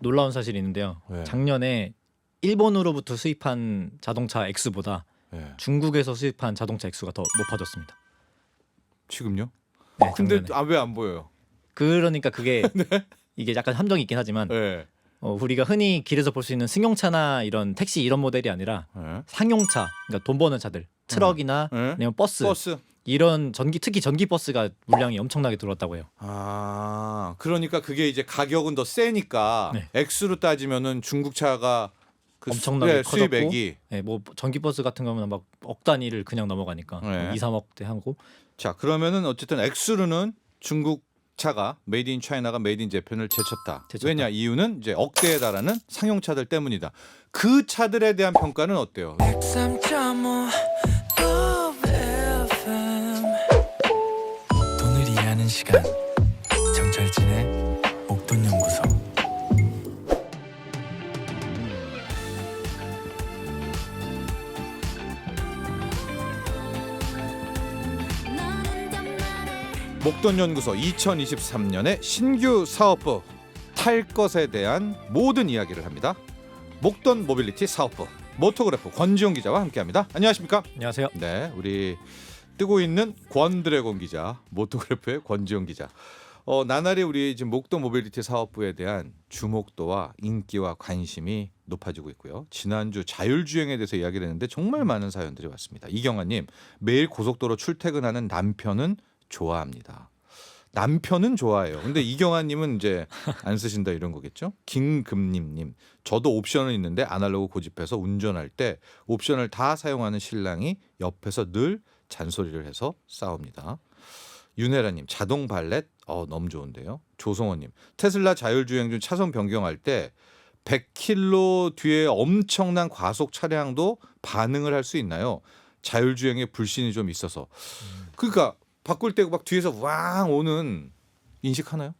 놀라운 사실이 있는데요. 네. 작년에 일본으로부터 수입한 자동차 액수보다 네. 중국에서 수입한 자동차 액수가 더 높아졌습니다. 지금요? 네, 근데 작년에. 왜 안 보여요? 그러니까 그게 이게 약간 함정이 있긴 하지만 네. 우리가 흔히 길에서 볼 수 있는 승용차나 이런 택시 이런 모델이 아니라 네. 상용차, 그러니까 돈 버는 차들, 트럭이나 네. 아니면 버스, 이런 특히 전기 버스가 물량이 엄청나게 들어왔다고 해요. 아, 그러니까 그게 이제 가격은 더 세니까 네. 액수로 따지면은 중국 차가 그 엄청나게 커졌고, 수입액이 네, 뭐 전기 버스 같은 거는 막 억 단위를 그냥 넘어가니까 네. 2, 3억대 하고. 자, 그러면은 어쨌든 액수로는 중국 차가 메이드 인 차이나가 메이드 인 재팬을 제쳤다. 왜냐? 이유는 이제 억대에 달하는 상용차들 때문이다. 그 차들에 대한 평가는 어때요? 103.5 FM 돈을 이해하는 시간 정철진의 목돈연구소. 목돈연구소 2023년의 신규 사업부 탈 것에 대한 모든 이야기를 합니다. 목돈 모빌리티 사업부 모토그래프 권지용 기자와 함께합니다. 안녕하십니까? 안녕하세요. 네, 우리 뜨고 있는 권드래곤 기자, 모토그래프의 권지용 기자. 나날이 우리 지금 목돈 모빌리티 사업부에 대한 주목도와 인기와 관심이 높아지고 있고요. 지난주 자율주행에 대해서 이야기를 했는데 정말 많은 사연들이 왔습니다. 이경아님, 매일 고속도로 출퇴근하는 남편은 좋아합니다. 남편은 좋아해요. 근데 이경아님은 이제 안 쓰신다 이런 거겠죠? 김금림님, 저도 옵션은 있는데 아날로그 고집해서 운전할 때 옵션을 다 사용하는 신랑이 옆에서 늘 잔소리를 해서 싸웁니다. 윤혜라님, 자동 발렛 너무 좋은데요. 조성원님, 테슬라 자율주행 중 차선 변경할 때 100km 뒤에 엄청난 과속 차량도 반응을 할 수 있나요? 자율주행에 불신이 좀 있어서. 그러니까 바꿀 때 막 뒤에서 왕 오는 인식하나요?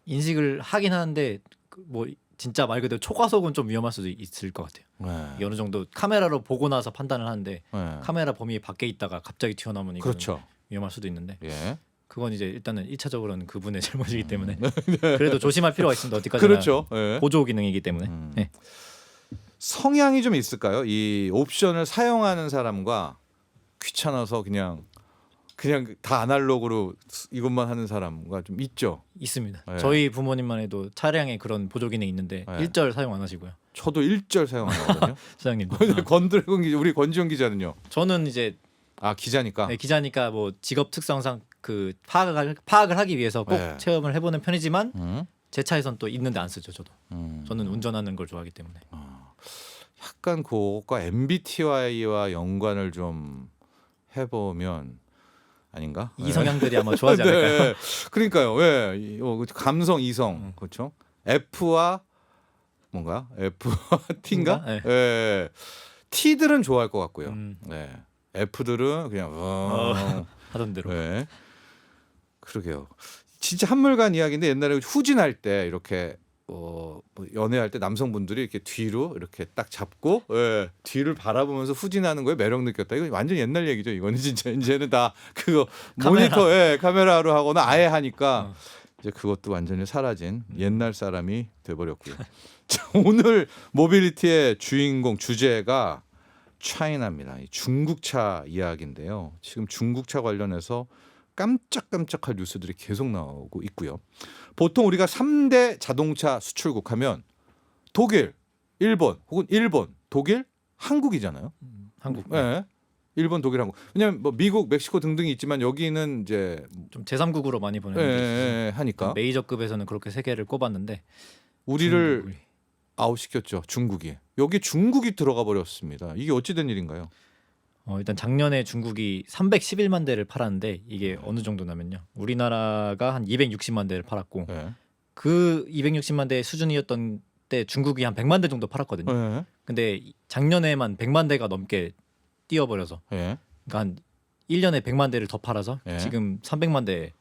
인식을 하긴 하는데 뭐 진짜 말 그대로 초과속은 좀 위험할 수도 있을 것 같아요. 네. 이게 어느 정도 카메라로 보고 나서 판단을 하는데 네. 카메라 범위 밖에 있다가 갑자기 튀어나오면 이거 그렇죠. 위험할 수도 있는데 예. 그건 이제 일단은 1차적으로는 그분의 잘못이기 때문에 그래도 조심할 필요가 있습니다. 어디까지나 그렇죠. 예. 보조 기능이기 때문에. 네. 성향이 좀 있을까요? 이 옵션을 사용하는 사람과 귀찮아서 그냥 다 아날로그로 이것만 하는 사람과 좀 있죠. 있습니다. 네. 저희 부모님만 해도 차량에 그런 보조 기능이 있는데 네. 일절 사용 안 하시고요. 저도 일절 사용하거든요. 사장님도. 권드래곤 기자, 우리 권지영 기자는요? 저는 이제 기자니까. 네, 기자니까 뭐 직업 특성상 그 파악을 하기 위해서 꼭 네. 체험을 해보는 편이지만 제 차에선 또 있는데 안 쓰죠. 저도. 음. 저는 운전하는 걸 좋아하기 때문에. 약간 그것과 MBTI와 연관을 좀 해보면 아닌가? 이 성향들이 아마 좋아하지 않을까요? 네. 그러니까요. 왜 감성 이성 그렇죠? F와 뭔가 F와 T인가? 네. 예. T들은 좋아할 것 같고요. 네. F들은 그냥 하던 대로. 네. 그러게요. 진짜 한물간 이야기인데 옛날에 후진할 때 이렇게 뭐 연애할 때 남성분들이 이렇게 뒤로 이렇게 딱 잡고 뒤를 바라보면서 후진하는 거에 매력 느꼈다. 이거 완전 옛날 얘기죠. 이거는 진짜 이제는 다 그거 모니터 카메라로 하거나 아예 하니까 이제 그것도 완전히 사라진 옛날 사람이 돼버렸고요. 자, 오늘 모빌리티의 주인공 주제가 차이나입니다. 중국차 이야기인데요. 지금 중국차 관련해서 깜짝깜짝할 뉴스들이 계속 나오고 있고요. 보통 우리가 3대 자동차 수출국 하면 독일, 일본 혹은 일본, 독일, 한국이잖아요. 한국. 네. 일본, 독일, 한국. 왜냐하면 뭐 미국, 멕시코 등등이 있지만 여기는 이제 좀 제3국으로 많이 보내는 게 있어요. 하니까 메이저급에서는 그렇게 세 개를 꼽았는데 우리를 중국이. 아웃시켰죠. 중국이. 여기 중국이 들어가 버렸습니다. 이게 어찌된 일인가요? 일단 작년에 중국이 311만 대를 팔았는데 이게 어느 정도냐면요. 우리나라가 한 260만 대를 팔았고 네. 그 260만 대 수준이었던 때 중국이 한 100만 대 정도 팔았거든요. 네. 근데 작년에만 100만 대가 넘게 뛰어버려서 네. 그러니까 한 1년에 100만 대를 더 팔아서 네. 지금 300만 대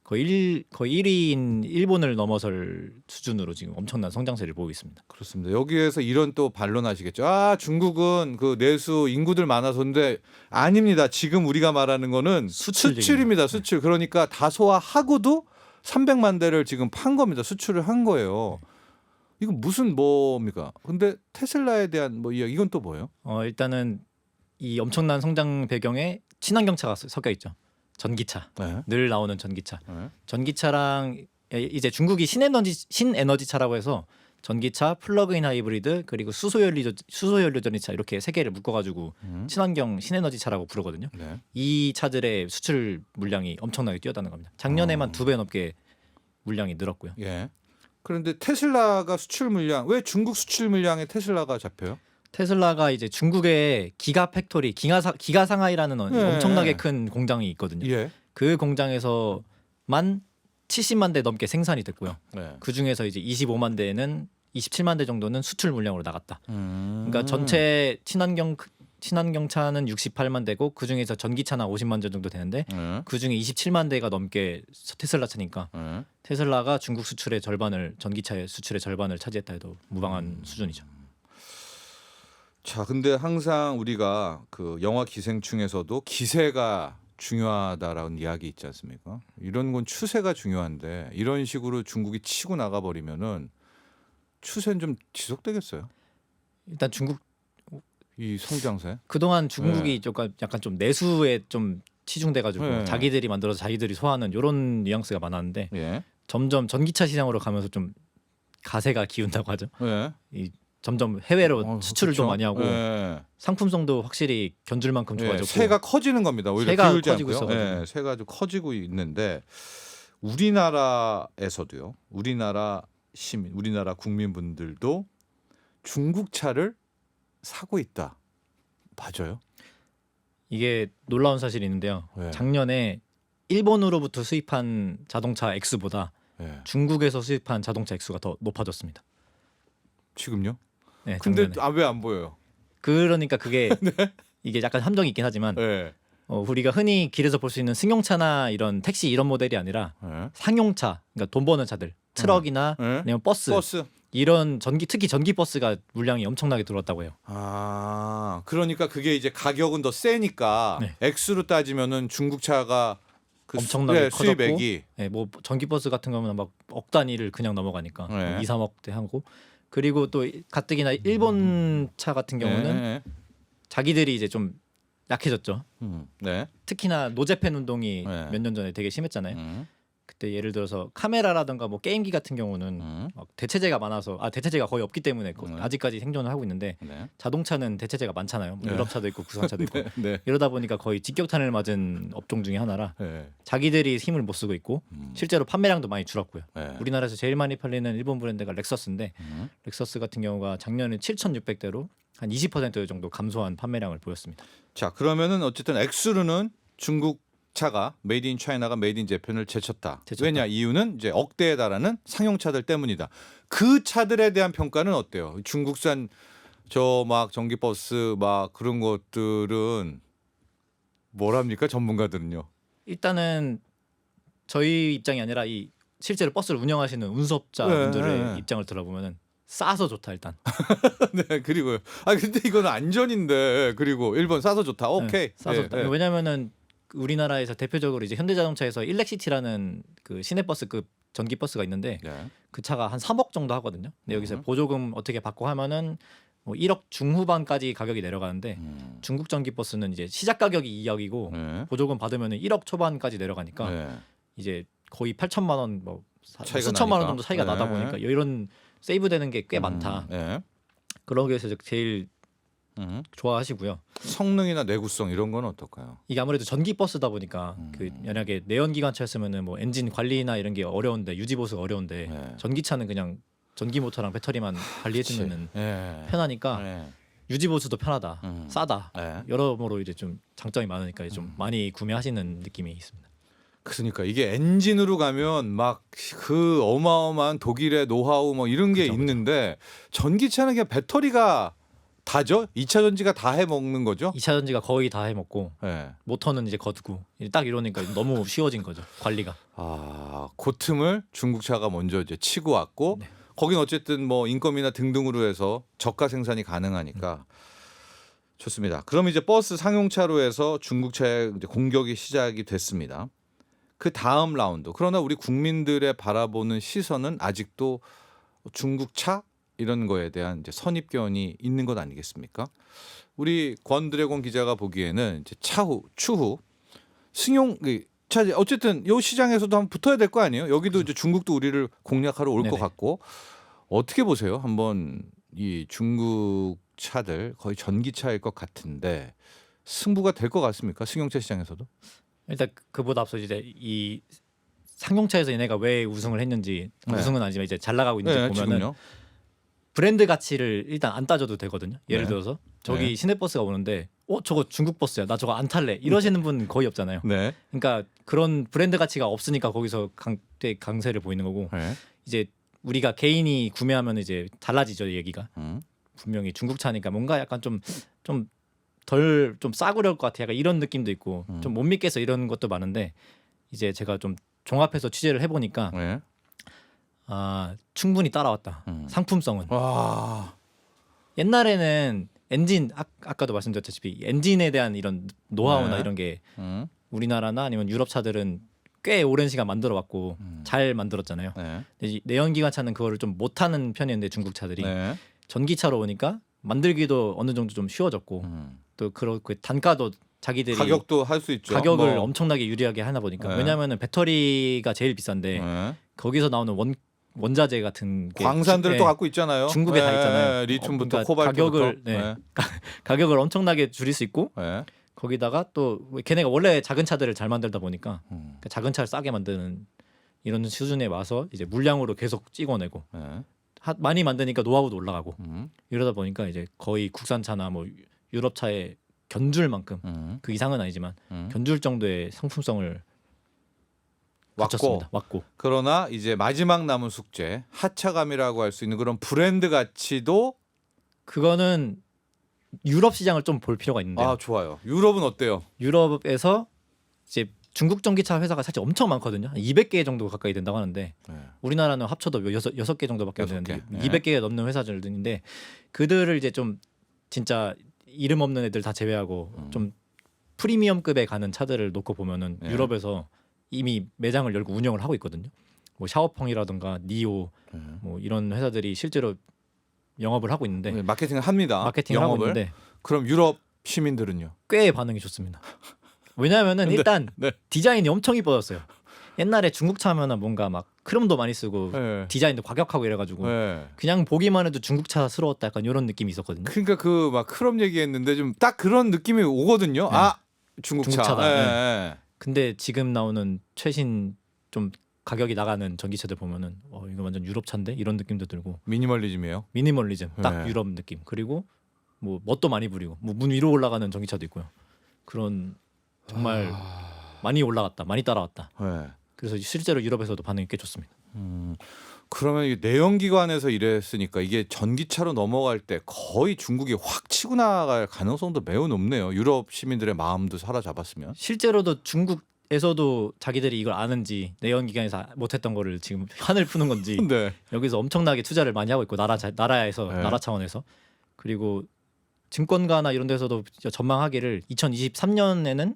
거의 1위인 일본을 넘어설 수준으로 지금 엄청난 성장세를 보이고 있습니다. 그렇습니다. 여기에서 이런 또 반론하시겠죠. 중국은 그 내수 인구들 많아서인데 아닙니다. 지금 우리가 말하는 거는 수출입니다. 수출. 그러니까 다소화하고도 300만 대를 지금 판 겁니다. 수출을 한 거예요. 이건 무슨 뭡니까? 근데 테슬라에 대한 뭐 이야기 이건 또 뭐예요? 일단은 이 엄청난 성장 배경에 친환경차가 섞여 있죠. 전기차. 네. 늘 나오는 전기차. 네. 전기차랑 이제 중국이 신에너지 차라고 해서 전기차, 플러그인 하이브리드 그리고 수소연료 전기차 이렇게 세 개를 묶어가지고 친환경 신에너지 차라고 부르거든요. 네. 이 차들의 수출 물량이 엄청나게 뛰어다는 겁니다. 작년에만 2배 넘게 물량이 늘었고요. 예. 그런데 테슬라가 수출 물량 왜 중국 수출 물량에 테슬라가 잡혀요? 테슬라가 이제 중국의 기가 팩토리, 기가 상하이라는 엄청나게 큰 공장이 있거든요. 예. 그 공장에서만 70만 대 넘게 생산이 됐고요. 네. 그 중에서 이제 25만 대는 27만 대 정도는 수출 물량으로 나갔다. 음. 그러니까 전체 친환경 차는 68만 대고 그 중에서 전기차는 50만 대 정도 되는데 그 중에 27만 대가 넘게 테슬라 차니까 테슬라가 중국 수출의 절반을 전기차의 수출의 절반을 차지했다 해도 무방한 수준이죠. 자, 근데 항상 우리가 그 영화 기생충에서도 기세가 중요하다라는 이야기 있지 않습니까? 이런 건 추세가 중요한데 이런 식으로 중국이 치고 나가 버리면은 추세는 좀 지속되겠어요? 일단 중국 이 성장세? 그동안 중국이 약간 좀 내수에 좀 치중돼가지고 네. 자기들이 만들어서 자기들이 소화하는 이런 뉘앙스가 많았는데 예. 점점 전기차 시장으로 가면서 좀 가세가 기운다고 하죠. 예. 점점 해외로 수출을 그렇죠. 좀 많이 하고 예. 상품성도 확실히 견줄 만큼 예, 좋아졌고 새가 커지는 겁니다. 오히려 새가 기울지 커지고 않고요. 있어가지고. 예, 새가 좀 커지고 있는데 우리나라에서도요. 우리나라 시민, 우리나라 국민분들도 중국 차를 사고 있다. 맞아요? 이게 놀라운 사실이 있는데요. 네. 작년에 일본으로부터 수입한 자동차 X보다 예. 중국에서 수입한 자동차 X가 더 높아졌습니다. 지금요? 네, 근데 작년에. 왜 안 보여요? 그러니까 그게 이게 약간 함정이 있긴 하지만 예. 우리가 흔히 길에서 볼 수 있는 승용차나 이런 택시 이런 모델이 아니라 예. 상용차, 그러니까 돈 버는 차들, 트럭이나 예. 아니면 버스 이런 특히 전기 버스가 물량이 엄청나게 들어왔다고 해요. 아, 그러니까 그게 이제 가격은 더 세니까 네. 액수로 따지면은 중국 차가 그 엄청나게 커졌고 수입액이 네, 뭐 전기 버스 같은 거면 막 억 단위를 그냥 넘어가니까 네. 2, 3억대 하고 그리고 또 가뜩이나 일본 차 같은 경우는 네. 자기들이 이제 좀 약해졌죠. 네. 특히나 노재팬 운동이 네. 몇 년 전에 되게 심했잖아요. 그때 예를 들어서 카메라라든가 뭐 게임기 같은 경우는 막 대체재가 많아서 대체재가 거의 없기 때문에 아직까지 생존을 하고 있는데 네. 자동차는 대체재가 많잖아요. 뭐 네. 유럽차도 있고 국산차도 있고 네. 이러다 보니까 거의 직격탄을 맞은 업종 중에 하나라 네. 자기들이 힘을 못 쓰고 있고 실제로 판매량도 많이 줄었고요. 네. 우리나라에서 제일 많이 팔리는 일본 브랜드가 렉서스인데 렉서스 같은 경우가 작년에 7,600대로 한 20% 정도 감소한 판매량을 보였습니다. 자, 그러면은 어쨌든 액수로는 중국 차가 메이드 인 차이나가 메이드 인 재팬을 제쳤다. 왜냐? 이유는 이제 억대에 달하는 상용차들 때문이다. 그 차들에 대한 평가는 어때요? 중국산 저 막 전기버스 막 그런 것들은 뭐랍니까? 전문가들은요. 일단은 저희 입장이 아니라 이 실제로 버스를 운영하시는 운수업자분들의 입장을 들어보면은 싸서 좋다 일단. 네, 그리고요. 근데 이거는 안전인데 그리고 일본 싸서 좋다. 오케이. 네, 싸서 좋다. 왜냐면은 우리나라에서 대표적으로 이제 현대자동차에서 일렉시티라는 그 시내버스급 전기 버스가 있는데 네. 그 차가 한 3억 정도 하거든요. 근데 여기서 보조금 어떻게 받고 하면은 뭐 1억 중후반까지 가격이 내려가는데 중국 전기 버스는 이제 시작 가격이 2억이고 네. 보조금 받으면은 1억 초반까지 내려가니까 네. 이제 거의 8천만 원 뭐 차이가 수천만 원 나니까. 정도 차이가 네. 나다 보니까 이런 세이브 되는 게 꽤 많다. 네. 그런 게 해서 제일 좋아하시고요. 성능이나 내구성 이런 건 어떨까요? 이게 아무래도 전기 버스다 보니까 그 만약에 내연기관차였으면은 뭐 엔진 관리나 이런 게 어려운데 유지 보수가 어려운데 네. 전기차는 그냥 전기 모터랑 배터리만 관리해주면은 네. 편하니까 네. 유지 보수도 편하다, 싸다 네. 여러모로 이제 좀 장점이 많으니까 좀 많이 구매하시는 느낌이 있습니다. 그러니까 이게 엔진으로 가면 막 그 어마어마한 독일의 노하우 뭐 이런 게 그죠. 있는데 전기차는 그냥 배터리가 다죠? 2차 전지가 다 해 먹는 거죠? 2차 전지가 거의 다 해먹고 네. 모터는 이제 거두고 딱 이러니까 너무 쉬워진 거죠 관리가. 그 틈을 중국차가 먼저 이제 치고 왔고 네. 거긴 어쨌든 뭐 인건비나 등등으로 해서 저가 생산이 가능하니까 좋습니다. 그럼 이제 버스 상용차로 해서 중국차의 이제 공격이 시작이 됐습니다. 그 다음 라운드. 그러나 우리 국민들의 바라보는 시선은 아직도 중국차 이런 거에 대한 이제 선입견이 있는 것 아니겠습니까? 우리 권드래곤 기자가 보기에는 이제 추후 승용 차 어쨌든 이 시장에서도 한번 붙어야 될 거 아니에요? 여기도 이제 중국도 우리를 공략하러 올 것 네네. 같고 어떻게 보세요? 한번 이 중국 차들 거의 전기차일 것 같은데 승부가 될 것 같습니까? 승용차 시장에서도? 일단 그보다 앞서 이제 이 상용차에서 얘네가 왜 우승을 했는지 네. 우승은 아니지만 이제 잘 나가고 있는지 보면은 지금요. 브랜드 가치를 일단 안 따져도 되거든요. 예를 네. 들어서 저기 네. 시내버스가 오는데 저거 중국 버스야. 나 저거 안 탈래. 이러시는 분 거의 없잖아요. 네. 그러니까 그런 브랜드 가치가 없으니까 거기서 되게 강세를 보이는 거고 네. 이제 우리가 개인이 구매하면 이제 달라지죠 얘기가. 분명히 중국 차니까 뭔가 약간 좀 덜 좀 싸구려울 것 같아. 약간 이런 느낌도 있고 좀 못 믿겠어 이런 것도 많은데 이제 제가 좀 종합해서 취재를 해보니까 네. 충분히 따라왔다. 상품성은. 와. 옛날에는 엔진 아까도 말씀드렸다시피 엔진에 대한 이런 노하우나 네. 이런 게 음. 우리나라나 아니면 유럽 차들은 꽤 오랜 시간 만들어 왔고 잘 만들었잖아요. 네. 근데 내연기관차는 그거를 좀 못하는 편이었는데 중국 차들이 네. 전기차로 오니까 만들기도 어느 정도 좀 쉬워졌고 또 그렇고 단가도 자기들이 가격도 할 수 있죠. 가격을 뭐. 엄청나게 유리하게 하나 보니까 네. 왜냐하면은 배터리가 제일 비싼데 네. 거기서 나오는 원자재 같은 게 광산들을 또 갖고 있잖아요. 중국에 다 있잖아요. 리튬부터 그러니까 코발트부터. 가격을 엄청나게 줄일 수 있고 네. 거기다가 또 걔네가 원래 작은 차들을 잘 만들다 보니까 그러니까 작은 차를 싸게 만드는 이런 수준에 와서 이제 물량으로 계속 찍어내고 네. 많이 만드니까 노하우도 올라가고 음. 이러다 보니까 이제 거의 국산차나 뭐 유럽 차에 견줄 만큼 그 이상은 아니지만 견줄 정도의 상품성을 갖췄습니다. 왔고 그러나 이제 마지막 남은 숙제 하차감이라고 할 수 있는 그런 브랜드 가치도 그거는 유럽 시장을 좀 볼 필요가 있는데요. 좋아요. 유럽은 어때요? 유럽에서 이제 중국 전기차 회사가 사실 엄청 많거든요. 한 200개 정도 가까이 된다고 하는데 네. 우리나라는 합쳐도 여섯 개 정도밖에 안 여섯 되는데 개. 200개가 넘는 회사들인데 그들을 이제 좀 진짜 이름 없는 애들 다 제외하고 좀 프리미엄급에 가는 차들을 놓고 보면은 네. 유럽에서 이미 매장을 열고 운영을 하고 있거든요. 뭐 샤오펑이라든가 니오 뭐 이런 회사들이 실제로 영업을 하고 있는데 마케팅을 합니다. 마케팅을 하고 영업을. 있는데 그럼 유럽 시민들은요? 꽤 반응이 좋습니다. 왜냐하면은 일단 네. 디자인이 엄청 이뻐졌어요. 옛날에 중국 차면은 뭔가 막 크롬도 많이 쓰고 네. 디자인도 과격하고 이래가지고 네. 그냥 보기만 해도 중국차스러웠다 약간 이런 느낌이 있었거든요. 그러니까 그 막 크롬 얘기했는데 좀 딱 그런 느낌이 오거든요. 네. 중국차. 중국차다. 네. 근데 지금 나오는 최신 좀 가격이 나가는 전기차들 보면은 이거 완전 유럽 차인데 이런 느낌도 들고 미니멀리즘이에요. 미니멀리즘 딱 네. 유럽 느낌. 그리고 뭐 멋도 많이 부리고 뭐 문 위로 올라가는 전기차도 있고요. 그런 정말 많이 올라갔다, 많이 따라왔다. 네. 그래서 실제로 유럽에서도 반응이 꽤 좋습니다. 그러면 이 내연기관에서 이랬으니까 이게 전기차로 넘어갈 때 거의 중국이 확 치고 나갈 가능성도 매우 높네요. 유럽 시민들의 마음도 사로잡았으면. 실제로도 중국에서도 자기들이 이걸 아는지 내연기관에서 못했던 거를 지금 판을 푸는 건지 네. 여기서 엄청나게 투자를 많이 하고 있고 나라에서 네. 나라 차원에서 그리고 증권가나 이런 데서도 전망하기를 2030년에는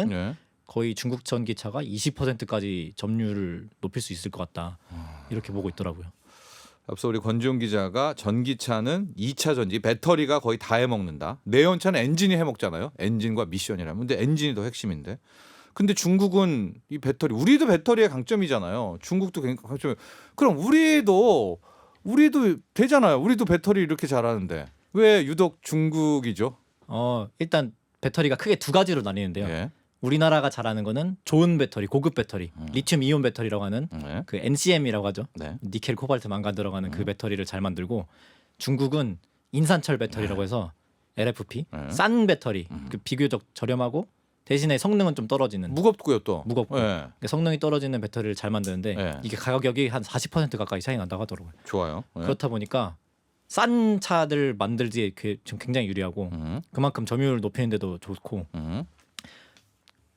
네. 거의 중국 전기차가 20%까지 점유율을 높일 수 있을 것 같다 이렇게 보고 있더라고요. 앞서 우리 권지용 기자가 전기차는 2차 전지 배터리가 거의 다 해먹는다. 내연차는 엔진이 해먹잖아요. 엔진과 미션이라면. 근데 엔진이 더 핵심인데. 근데 중국은 이 배터리, 우리도 배터리의 강점이잖아요. 중국도 강점. 그럼 우리도 되잖아요. 우리도 배터리 이렇게 잘하는데 왜 유독 중국이죠? 일단 배터리가 크게 두 가지로 나뉘는데요. 예. 우리나라가 잘하는 거는 좋은 배터리, 고급 배터리, 리튬 이온 배터리라고 하는 네. 그 NCM이라고 하죠. 네. 니켈, 코발트, 망간 들어가는 그 배터리를 잘 만들고 중국은 인산철 배터리라고 해서 LFP, 네. 싼 배터리, 그 비교적 저렴하고 대신에 성능은 좀 떨어지는 무겁고요 또. 무겁고 예. 그러니까 성능이 떨어지는 배터리를 잘 만드는데 네. 이게 가격이 한 40% 가까이 차이 난다고 하더라고요. 좋아요. 예. 그렇다 보니까 싼 차들 만들기에 지금 굉장히 유리하고 그만큼 점유율 높이는 데도 좋고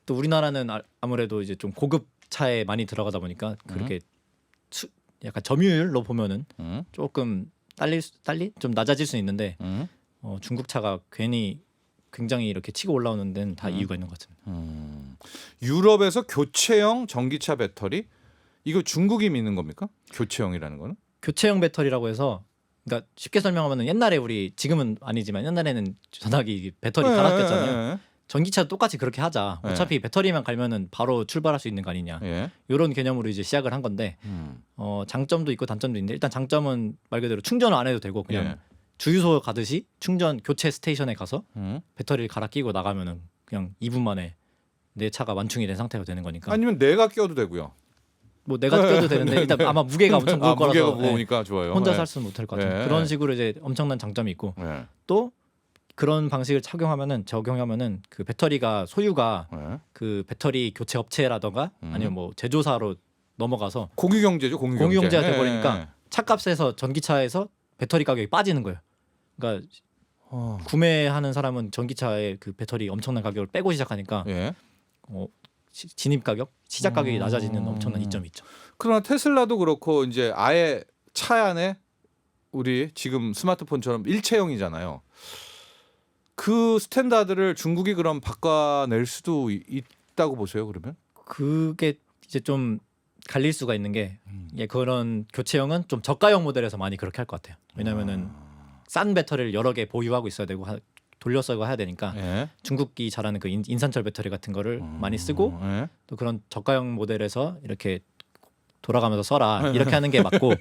또 우리나라는 아무래도 이제 좀 고급 차에 많이 들어가다 보니까 그렇게 약간 점유율로 보면은 조금 좀 낮아질 수 있는데 중국 차가 괜히 굉장히 이렇게 치고 올라오는 데는 다 이유가 있는 것 같습니다. 유럽에서 교체형 전기차 배터리 이거 중국이 믿는 겁니까? 교체형이라는 거는? 교체형 배터리라고 해서 그러니까 쉽게 설명하면은 옛날에 우리 지금은 아니지만 옛날에는 전화기 배터리 갈아꼈잖아요. 전기차도 똑같이 그렇게 하자. 어차피 배터리만 갈면은 바로 출발할 수 있는 거 아니냐. 이런 개념으로 이제 시작을 한 건데 장점도 있고 단점도 있는데 일단 장점은 말 그대로 충전을 안 해도 되고 그냥 주유소 가듯이 충전 교체 스테이션에 가서 배터리를 갈아 끼고 나가면은 그냥 2분 만에 내 차가 완충이 된 상태가 되는 거니까. 아니면 내가 끼워도 되고요. 뭐 내가 껴도 되는데 일단 아마 무게가 엄청 무거울 거라서 무게가 무거우니까 좋아요. 혼자 살 수는 못할 것 같아요. 그런 식으로 이제 엄청난 장점이 있고 또 그런 방식을 적용하면은 그 배터리가 소유가 그 배터리 교체 업체라던가 아니면 뭐 제조사로 넘어가서 공유경제죠. 공유경제가 돼버리니까 차값에서 전기차에서 배터리 가격이 빠지는 거예요. 그러니까 구매하는 사람은 전기차의 그 배터리 엄청난 가격을 빼고 시작하니까 진입 가격, 시작 가격이 낮아지는 엄청난 이점이 있죠. 그러나 테슬라도 그렇고 이제 아예 차 안에 우리 지금 스마트폰처럼 일체형이잖아요. 그 스탠다드를 중국이 그럼 바꿔낼 수도 있다고 보세요. 그러면? 그게 이제 좀 갈릴 수가 있는 게 그런 교체형은 좀 저가형 모델에서 많이 그렇게 할 것 같아요. 왜냐면은 싼 배터리를 여러 개 보유하고 있어야 되고 돌려 쓰고 해야 되니까 중국이 잘하는 그 인산철 배터리 같은 거를 많이 쓰고 또 그런 저가형 모델에서 이렇게 돌아가면서 써라 이렇게 하는 게 맞고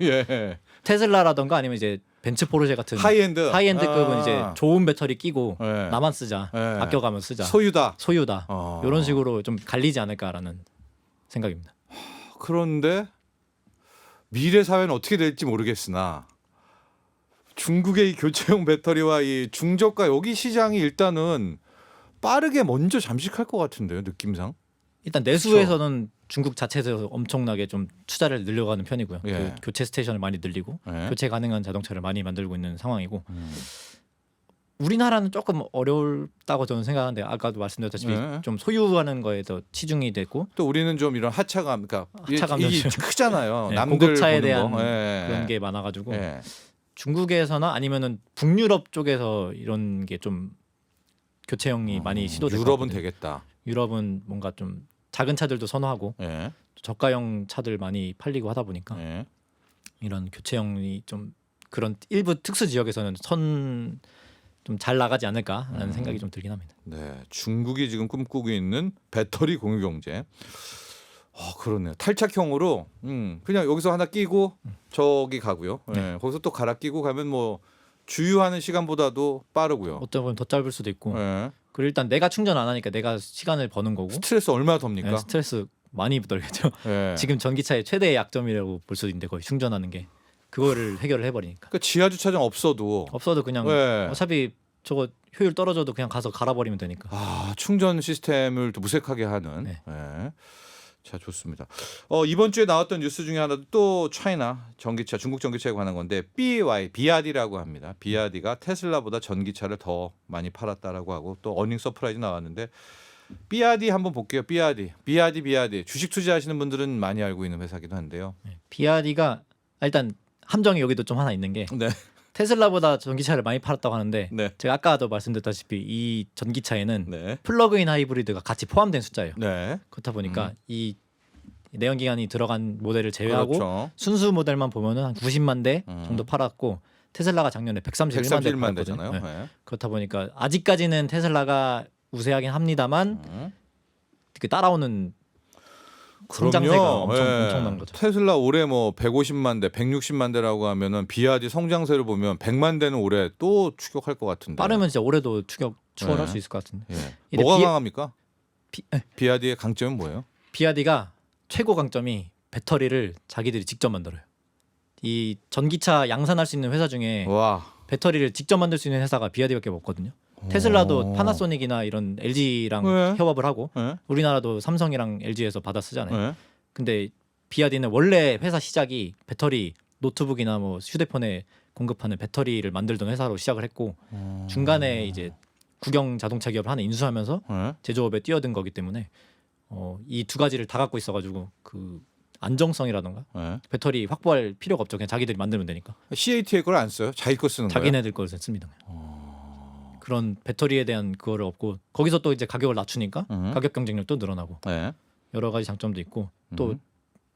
테슬라라던가 아니면 이제 벤츠 포르쉐 같은 하이엔드급은 이제 좋은 배터리 끼고 나만 쓰자 아껴가면서 쓰자 소유다 이런 식으로 좀 갈리지 않을까라는 생각입니다. 그런데 미래 사회는 어떻게 될지 모르겠으나 중국의 이 교체용 배터리와 이 중저가 여기 시장이 일단은 빠르게 먼저 잠식할 것 같은데요, 느낌상. 일단 내수에서는 중국 자체에서 엄청나게 좀 투자를 늘려가는 편이고요. 그 교체 스테이션을 많이 늘리고 교체 가능한 자동차를 많이 만들고 있는 상황이고 우리나라는 조금 어렵다고 저는 생각하는데 아까도 말씀드렸다시피 좀 소유하는 거에 더 치중이 됐고 또 우리는 좀 이런 하차감, 그러니까 이게 크잖아요. 남들 고급차에 보는 대한 거. 그런 게 많아가지고 중국에서나 아니면은 북유럽 쪽에서 이런 게 좀 교체형이 많이 시도되고 유럽은 되겠다. 유럽은 뭔가 좀 작은 차들도 선호하고 저가형 차들 많이 팔리고 하다 보니까 이런 교체형이 좀 그런 일부 특수 지역에서는 좀 잘 나가지 않을까라는 생각이 좀 들긴 합니다. 네, 중국이 지금 꿈꾸고 있는 배터리 공유 경제. 그렇네요. 탈착형으로 그냥 여기서 하나 끼고 저기 가고요. 거기서 또 갈아 끼고 가면 뭐 주유하는 시간보다도 빠르고요. 어떤 건 더 짧을 수도 있고. 그리고 일단 내가 충전 안 하니까 내가 시간을 버는 거고. 스트레스 얼마나 덥니까? 스트레스 많이 덜겠죠. 지금 전기차의 최대의 약점이라고 볼 수도 있는데 거의 충전하는 게 그거를 해결을 해버리니까. 그러니까 지하 주차장 없어도 그냥 어차피 저거 효율 떨어져도 그냥 가서 갈아버리면 되니까. 충전 시스템을 또 무색하게 하는. 자, 좋습니다. 이번 주에 나왔던 뉴스 중에 하나도 또 차이나 전기차, 중국 전기차에 관한 건데 비아디라고 합니다. 비아디가 테슬라보다 전기차를 더 많이 팔았다라고 하고 또 어닝 서프라이즈 나왔는데 비아디 한번 볼게요. 비아디 주식 투자하시는 분들은 많이 알고 있는 회사기도 한데요. 비아디가 일단 함정이 여기도 좀 하나 있는 게 테슬라보다 전기차를 많이 팔았다고 하는데 제가 아까도 말씀드렸다시피 이 전기차에는 플러그인 하이브리드가 같이 포함된 숫자예요. 그렇다 보니까 이 내연기관이 들어간 모델을 제외하고 순수 모델만 보면은 한 90만 대 정도 팔았고 테슬라가 작년에 131만 대 팔았거든요. 그렇다 보니까 아직까지는 테슬라가 우세하긴 합니다만 그 따라오는 성장세가 엄청난 거죠. 테슬라 올해 뭐 150만 대, 160만 대라고 하면은 비아디 성장세를 보면 100만 대는 올해 또 추격할 것 같은데. 빠르면 진짜 올해도 추월할 수 있을 것 같은데. 뭐가 강합니까? 비아디의 강점은 뭐예요? 비아디가 최고 강점이 배터리를 자기들이 직접 만들어요. 이 전기차 양산할 수 있는 회사 중에 배터리를 직접 만들 수 있는 회사가 비아디밖에 없거든요. 테슬라도 파나소닉이나 이런 LG랑 협업을 하고 우리나라도 삼성이랑 LG에서 받아 쓰잖아요. 근데 비아디는 원래 회사 시작이 배터리 노트북이나 뭐 휴대폰에 공급하는 배터리를 만들던 회사로 시작을 했고 중간에 이제 국영 자동차 기업을 하나 인수하면서 제조업에 뛰어든 거기 때문에 이 두 가지를 다 갖고 있어가지고 그 안정성이라던가 배터리 확보할 필요가 없죠. 그냥 자기들이 만들면 되니까. CATL 걸 안 써요? 자기 거 쓰는 거예요? 자기네들 걸 씁니다. 그런 배터리에 대한 그거를 없고 거기서 또 이제 가격을 낮추니까 가격 경쟁력도 늘어나고 여러 가지 장점도 있고 또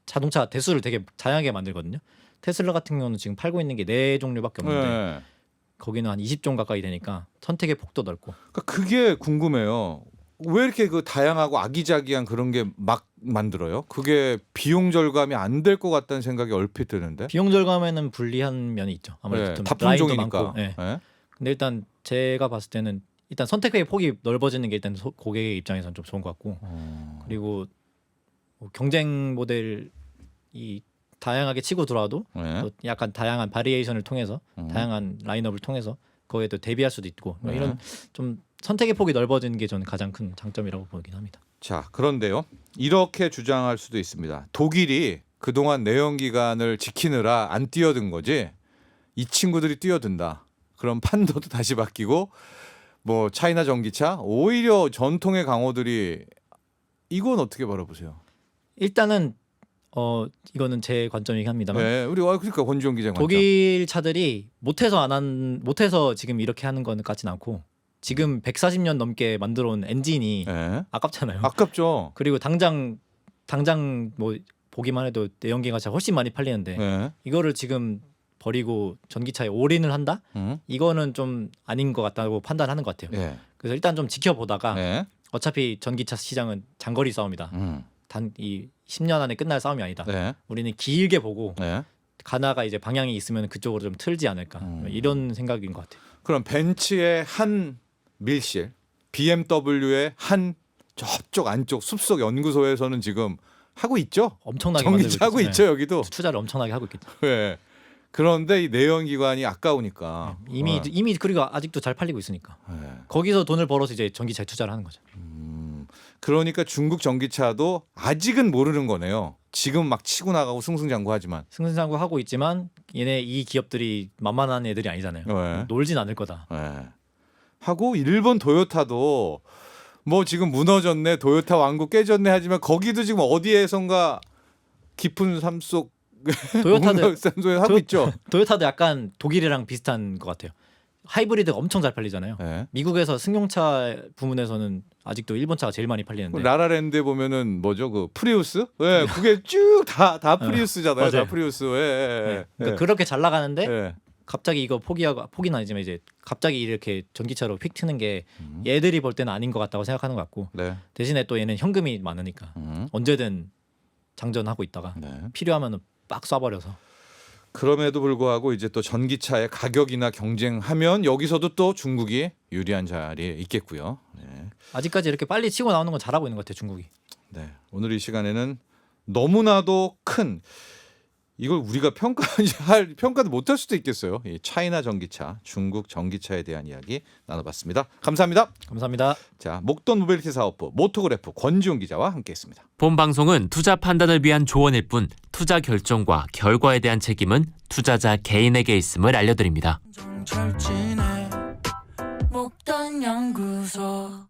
자동차 대수를 되게 다양하게 만들거든요. 테슬라 같은 경우는 지금 팔고 있는 게 4종류밖에 없는데 네. 거기는 한 20종 가까이 되니까 선택의 폭도 넓고. 그러니까 그게 궁금해요. 왜 이렇게 그 다양하고 아기자기한 그런 게 막 만들어요? 그게 비용 절감이 안 될 것 같다는 생각이 얼핏 드는데. 비용 절감에는 불리한 면이 있죠. 아무래도 네, 좀 다 라인도 품종이니까. 많고. 네. 네. 근데 일단 제가 봤을 때는 일단 선택의 폭이 넓어지는 게 일단 고객의 입장에서는 좀 좋은 것 같고 그리고 뭐 경쟁 모델이 다양하게 치고 들어와도 네. 또 약간 다양한 바리에이션을 통해서 다양한 라인업을 통해서 거기에 또 대비할 수도 있고 뭐 네. 이런 좀 선택의 폭이 넓어지는 게 저는 가장 큰 장점이라고 보긴 합니다. 자, 그런데요. 이렇게 주장할 수도 있습니다. 독일이 그동안 내연 기관을 지키느라 안 뛰어든 거지. 이 친구들이 뛰어든다. 그럼 판도도 다시 바뀌고 뭐 차이나 전기차 오히려 전통의 강호들이 이건 어떻게 바라보세요? 일단은 이거는 제 관점이긴 합니다만 네, 우리 그러니까 권지용 기자 관점. 독일 차들이 못해서 지금 이렇게 하는 건 같진 않고 지금 140년 넘게 만들어 온 엔진이 네. 아깝잖아요. 아깝죠. 그리고 당장 뭐 보기만 해도 내연기관차 훨씬 많이 팔리는데 네. 이거를 지금 버리고 전기차에 올인을 한다? 이거는 좀 아닌 것 같다고 판단하는 것 같아요. 네. 그래서 일단 좀 지켜보다가 네. 어차피 전기차 시장은 장거리 싸움이다. 단 이 10년 안에 끝날 싸움이 아니다. 네. 우리는 길게 보고 네. 가나가 이제 방향이 있으면 그쪽으로 좀 틀지 않을까 이런 생각인 것 같아요. 그럼 벤츠의 한 밀실, BMW의 한 저쪽 안쪽 숲속 연구소에서는 지금 하고 있죠. 엄청나게 전기차 하고 만들고 있죠 여기도. 투자를 엄청나게 하고 있겠죠. 네. 그런데 이 내연 기관이 아까우니까 이미 그리고 아직도 잘 팔리고 있으니까 네. 거기서 돈을 벌어서 이제 전기차에 투자를 하는 거죠. 그러니까 중국 전기차도 아직은 모르는 거네요. 지금 막 치고 나가고 승승장구하지만. 승승장구하고 있지만 얘네 이 기업들이 만만한 애들이 아니잖아요. 네. 놀진 않을 거다. 네. 하고 일본 도요타도 뭐 지금 무너졌네, 도요타 왕국 깨졌네 하지만 거기도 지금 어디에선가 깊은 삶속 산소에 하고 있죠. 도요타도 약간 독일이랑 비슷한 것 같아요. 하이브리드가 엄청 잘 팔리잖아요. 네. 미국에서 승용차 부문에서는 아직도 일본 차가 제일 많이 팔리는데. 라라랜드에 보면은 뭐죠 그 프리우스? 네, 그게 쭉 다 프리우스잖아요. 다 맞아요. 프리우스. 예. 그러니까 그렇게 잘 나가는데 예. 갑자기 이거 포기는 아니지만 이제 갑자기 이렇게 전기차로 휙 트는 게 얘들이 볼 때는 아닌 것 같다고 생각하는 것 같고 네. 대신에 또 얘는 현금이 많으니까 언제든 장전하고 있다가 네. 필요하면 빡 쏴버려서. 그럼에도 불구하고 이제 또 전기차의 가격이나 경쟁하면 여기서도 또 중국이 유리한 자리에 있겠고요. 네. 아직까지 이렇게 빨리 치고 나오는 건 잘하고 있는 것 같아요, 중국이. 네. 오늘 이 시간에는 너무나도 큰 이걸 우리가 평가도 못할 수도 있겠어요. 이 차이나 전기차, 중국 전기차에 대한 이야기 나눠봤습니다. 감사합니다. 감사합니다. 자, 목돈 모빌리티 사업부 모토그래프 권지용 기자와 함께했습니다. 본 방송은 투자 판단을 위한 조언일 뿐 투자 결정과 결과에 대한 책임은 투자자 개인에게 있음을 알려드립니다. 정철진의 목돈 연구소